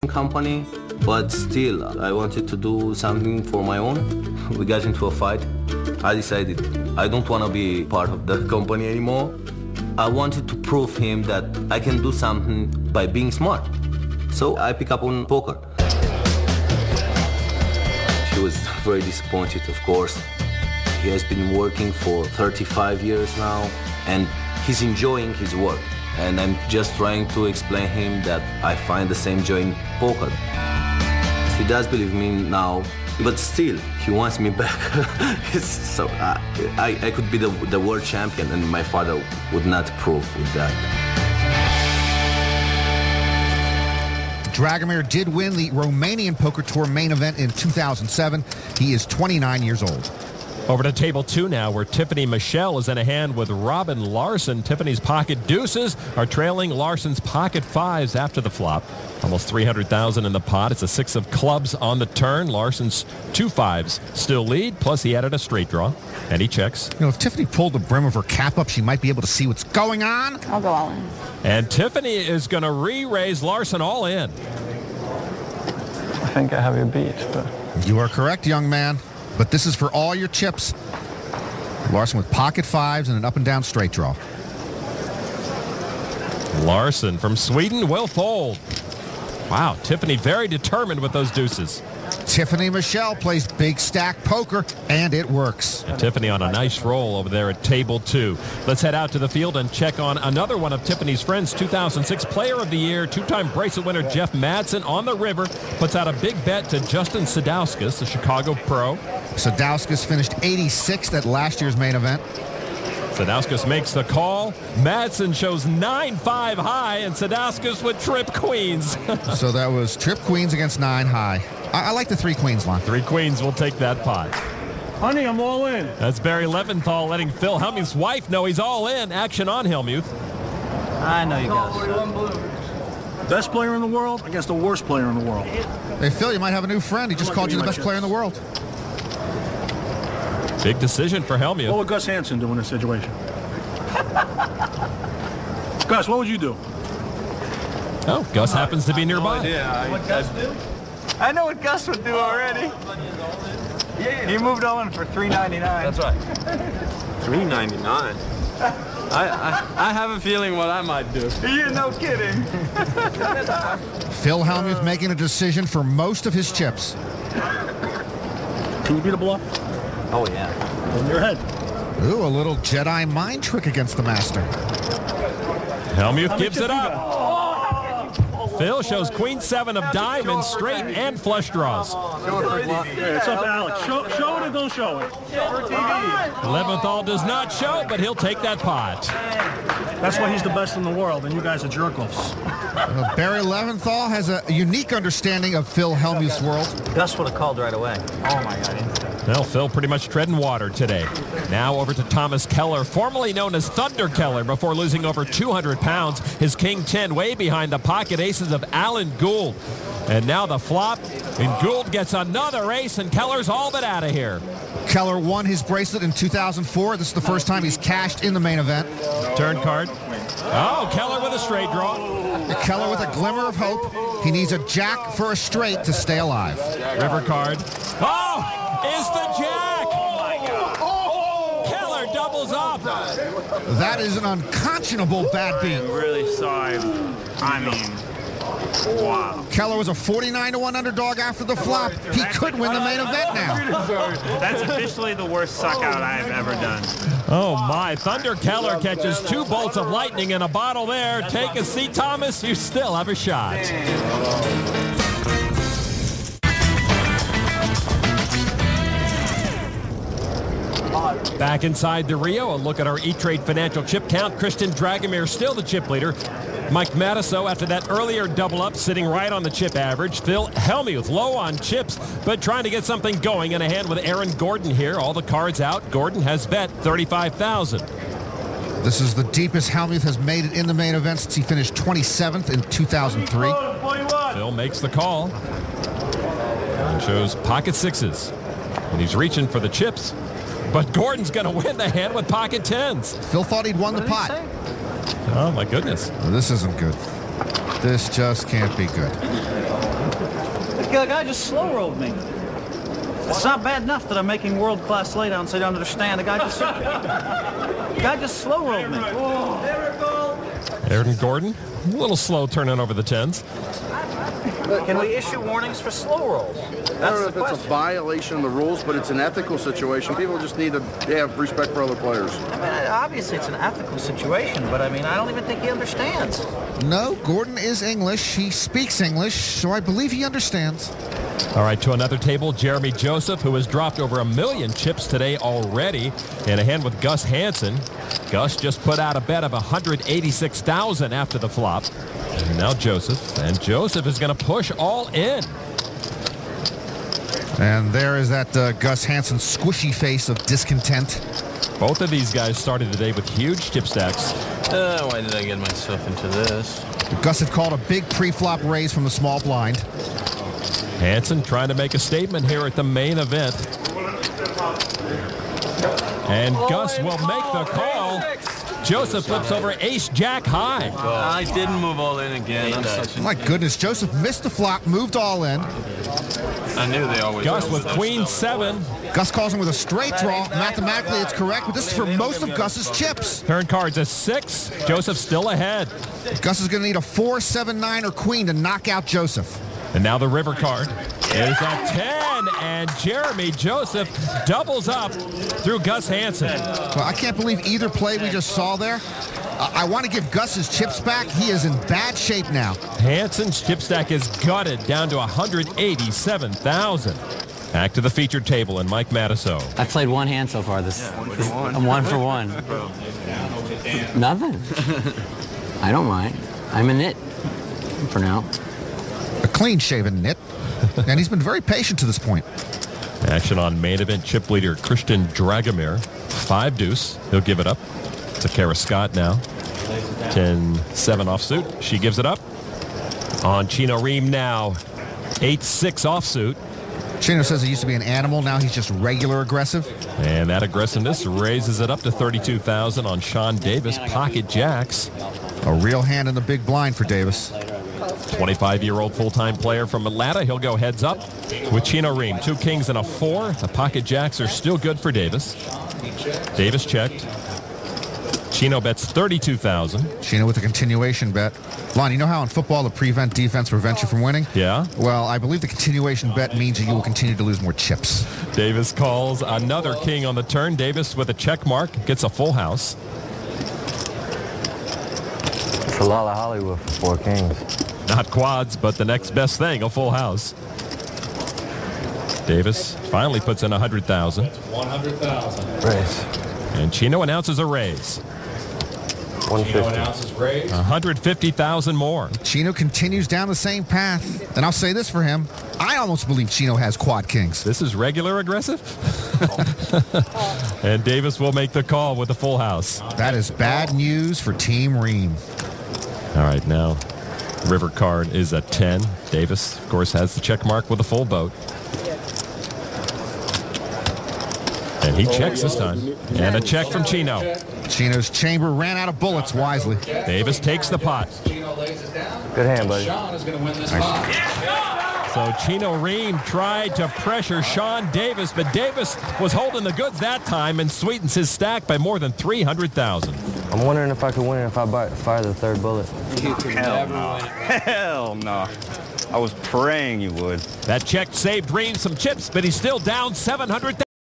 company, but still I wanted to do something for my own. We got into a fight. I decided I don't want to be part of the company anymore. I wanted to prove him that I can do something by being smart. So I pick up on poker. He was very disappointed, of course. He has been working for 35 years now, and he's enjoying his work. And I'm just trying to explain him that I find the same joy in poker. He does believe me now, but still, he wants me back. So I could be the world champion, and my father would not approve with that. Dragomir did win the Romanian Poker Tour main event in 2007. He is 29 years old. Over to table 2 now, where Tiffany Michelle is in a hand with Robin Larson. Tiffany's pocket deuces are trailing Larson's pocket fives after the flop. Almost $300,000 in the pot. It's a 6 of clubs on the turn. Larson's 2 fives still lead, plus he added a straight draw, and he checks. You know, if Tiffany pulled the brim of her cap up, she might be able to see what's going on. I'll go all in. And Tiffany is going to re-raise Larson all in. I think I have you beat, but... You are correct, young man. But this is for all your chips. Larson with pocket fives and an up and down straight draw. Larson from Sweden will fold. Wow, Tiffany very determined with those deuces. Tiffany Michelle plays big stack poker, and it works. And Tiffany on a nice roll over there at table 2. Let's head out to the field and check on another one of Tiffany's friends, 2006 Player of the Year, 2-time bracelet winner Jeff Madsen on the river, puts out a big bet to Justin Sadauskas, the Chicago pro. Sadauskas finished 86th at last year's main event. Sadauskas makes the call. Madsen shows 9-5 high, and Sadauskas would trip queens. So that was trip queens against 9 high. I like the 3 queens line. 3 queens will take that pot. Honey, I'm all in. That's Barry Leventhal letting Phil Hellmuth's wife know he's all in. Action on Hellmuth. I know you guys. Best player in the world against the worst player in the world. Hey, Phil, you might have a new friend. He just called you the best player in the world. Big decision for Hellmuth. What would Gus Hansen do in this situation? Gus, what would you do? Oh, Gus happens to be nearby. What Gus do? I know what Gus would do already. He moved on for $3.99. That's right. $3.99. I have a feeling what I might do. You're no kidding. Phil Hellmuth making a decision for most of his chips. Can you beat a bluff? Oh, yeah. In your head. Ooh, a little Jedi mind trick against the master. Hellmuth gives it up. Phil shows queen 7 of diamonds, straight and flush draws. It's up to Alex. Show it or don't show it. Leventhal does not show, but he'll take that pot. That's why he's the best in the world, and you guys are jerk-offs. Barry Leventhal has a unique understanding of Phil Hellmuth's world. Gus would have called right away. Oh, my God. Well, Phil pretty much treading water today. Now over to Thomas Keller, formerly known as Thunder Keller, before losing over 200 pounds. His king 10 way behind the pocket aces of Alan Gould. And now the flop, and Gould gets another ace, and Keller's all but out of here. Keller won his bracelet in 2004. This is the first time he's cashed in the main event. Turn card. Oh, Keller with a straight draw. Keller with a glimmer of hope. He needs a jack for a straight to stay alive. River card. Oh! Is the jack! Oh my God! Keller doubles up. That is an unconscionable bad beat. I'm really sorry. I mean, wow. Keller was a 49-1 underdog after the flop. He could win the main event now. That's officially the worst suck out I've ever done. Oh my, Thunder Keller catches 2 bolts of lightning in a bottle there. Take a seat, Thomas. You still have a shot. Back inside the Rio, a look at our E-Trade financial chip count. Christian Dragomir still the chip leader. Mike Matiso, after that earlier double up, sitting right on the chip average. Phil Hellmuth low on chips, but trying to get something going in a hand with Aaron Gordon here. All the cards out. Gordon has bet $35,000. This is the deepest Hellmuth has made it in the main event since he finished 27th in 2003. Phil makes the call. Shows pocket sixes. And he's reaching for the chips. But Gordon's going to win the hand with pocket tens. Phil thought he'd won the pot. Oh, my goodness. This isn't good. This just can't be good. guy just slow rolled me. It's not bad enough that I'm making world-class laydowns. They don't understand. The guy just slow rolled me. Aaron Gordon, a little slow turning over the 10s. Can we issue warnings for slow rolls? I don't know if it's a violation of the rules, but it's an ethical situation. People just need to have respect for other players. I mean, obviously it's an ethical situation, but I mean, I don't even think he understands. No, Gordon is English. He speaks English, so I believe he understands. All right, to another table, Jeremy Joseph, who has dropped over 1 million chips today already, in a hand with Gus Hansen. Gus just put out a bet of $186,000 after the flop. And now Joseph, and Joseph is going to push all in. And there is that Gus Hansen squishy face of discontent. Both of these guys started today with huge chip stacks. Why did I get myself into this? Gus had called a big pre-flop raise from the small blind. Hansen trying to make a statement here at the main event. And Gus will make the call. Joseph flips over ace-jack high. I didn't move all in again. My goodness, Joseph missed the flop, moved all in. I knew they always Gus with queen 7. Gus calls him with a straight draw. Mathematically, it's correct, but this is for most of Gus's chips. Turn cards a 6. Joseph still ahead. Gus is going to need a 4, 7, 9, or queen to knock out Joseph. And now the river card is a 10, and Jeremy Joseph doubles up through Gus Hansen. Well, I can't believe either play we just saw there. I want to give Gus his chips back. He is in bad shape now. Hansen's chip stack is gutted down to 187,000. Back to the featured table and Mike Matusow. I've played one hand so far. I'm 1 for 1. Nothing. I don't mind. I'm a nit for now. A clean-shaven nit. And he's been very patient to this point. Action on main event chip leader Christian Dragomir. 5 deuce. He'll give it up to Kara Scott now. 10-7 offsuit. She gives it up. On Chino Ream now. 8-6 offsuit. Chino says he used to be an animal. Now he's just regular aggressive. And that aggressiveness raises it up to 32,000 on Sean Davis. Pocket jacks. A real hand in the big blind for Davis. 25-year-old full-time player from Atlanta. He'll go heads up with Chino Ream. 2 kings and a 4. The pocket jacks are still good for Davis. Davis checked. Chino bets 32,000. Chino with a continuation bet. Lon, you know how in football the prevent defense prevents you from winning? Yeah. Well, I believe the continuation bet means that you will continue to lose more chips. Davis calls another king on the turn. Davis with a check mark gets a full house. It's a lot of Hollywood for 4 kings. Not quads, but the next best thing, a full house. Davis finally puts in 100,000. 100,000. Raise. And Chino announces a raise. 150. 150,000 more. Chino continues down the same path. And I'll say this for him. I almost believe Chino has quad kings. This is regular aggressive. And Davis will make the call with a full house. That is bad news for Team Ream. All right, now river card is a 10. Davis, of course, has the check mark with a full boat. And he checks this time. And a check from Chino. Chino's chamber ran out of bullets wisely. Davis takes the pot. Good hand, buddy. So Chino Ream tried to pressure Sean Davis, but Davis was holding the goods that time and sweetens his stack by more than 300,000. I'm wondering if I could win if I fire the 3rd bullet. Hell no. I was praying you would. That check saved Ream some chips, but he's still down 700,000.